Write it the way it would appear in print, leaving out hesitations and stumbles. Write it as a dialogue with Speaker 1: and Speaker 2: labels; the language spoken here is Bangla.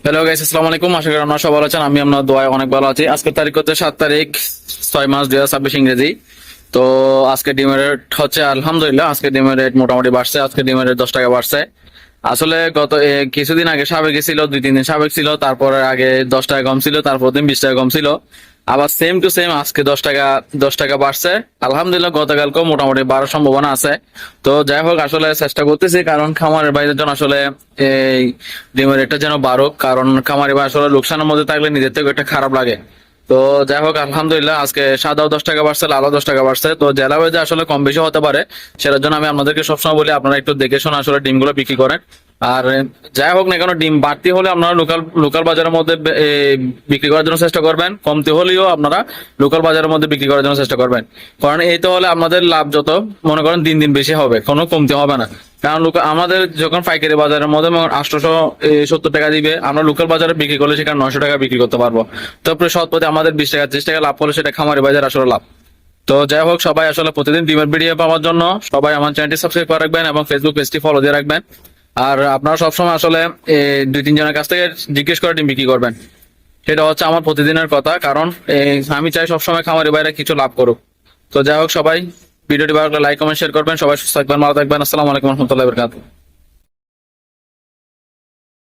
Speaker 1: হ্যালো গাইস, আসসালামু আলাইকুম। আশা করি আপনারা সবাই ভালো আছেন। আমি আপনার দোয়ায় অনেক ভালো আছি। আজকের তারিখ হচ্ছে 7 তারিখ 6 মাস 2026 ইংরেজি। তো আজকে ডিমের রেট হচ্ছে আলহামদুলিল্লাহ, আজকে ডিমের রেট মোটামুটি বাড়ছে। আজকে ডিমের রেট 10 টাকা বাড়ছে। আসলে গত কিছুদিন আগে সাবেক ছিল, 2-3 দিন সাবেক ছিল, তারপরে আগে 10 টাকা কম ছিল, তারপর দিন 20 টাকা কম ছিল, আবার সেম টু সেম আজকে 10 টাকা বাড়ছে। আলহামদুলিল্লাহ গতকালকেও মোটামুটি বাড়ার সম্ভাবনা আছে। তো যাই হোক, আসলে চেষ্টা করতেছি, কারণ খামারের বাইরের জন্য আসলে এই ডিমের রেটটা যেন বাড়ুক, কারণ খামারি ভাই আসলে লোকসানের মধ্যে থাকলে নিজের থেকে একটা খারাপ লাগে। তো যাই হোক, আলহামদুলিল্লাহ আজকে সাদাও 10 টাকা বাড়ছে, লালও 10 টাকা বাড়ছে। তো জেলা ওয়াইজে আসলে কম বেশি হতে পারে, সেটার জন্য আমি আপনাদেরকে সবসময় বলি আপনারা একটু দেখে শুনে আসলে ডিমগুলো বিক্রি করেন। আর যাই হোক না কেন, ডিম বাড়তি হলে আপনারা লোকাল লোকাল বাজারের মধ্যে বিক্রি করার জন্য চেষ্টা করবেন, কমতি হলেও আপনারা লোকাল বাজারের মধ্যে বিক্রি করার জন্য চেষ্টা করবেন। কারণ এই তো হলে আপনাদের লাভ যত মনে করেন দিন দিন বেশি হবে, কোনো কমতি হবে না। কারণ আমাদের যখন পাইকারি বাজারের মধ্যে 870 টাকা দিবে, আমরা লোকাল বাজারে বিক্রি করলে সেখানে 900 টাকা বিক্রি করতে পারবো। তারপরে সৎপথে আমাদের 20 টাকা 30 টাকা লাভ করলে সেটা খামারি বাজার আসলে লাভ। তো যাই হোক, সবাই আসলে প্রতিদিন ডিমের ভিডিও পাওয়ার জন্য সবাই আমার চ্যানেলটি সাবস্ক্রাইব করে রাখবেন এবং ফেসবুক পেজটি ফলো দিয়ে রাখবেন। আর আপনারা সবসময় আসলে 2-3 জনের কাছ থেকে জিজ্ঞেস করে ডিম বিক্রি করবেন, সেটা হচ্ছে আমার প্রতিদিনের কথা। কারণ আমি চাই সবসময় খামারি বাইরে কিছু লাভ করুক। তো যাই হোক, সবাই ভিডিওটি ভালো লাগলে লাইক কমেন্ট শেয়ার করবেন। সবাই সুস্থ থাকবেন, ভালো থাকবেন। আসসালামু আলাইকুম রহমতুল্লাহ বরকাতুহু।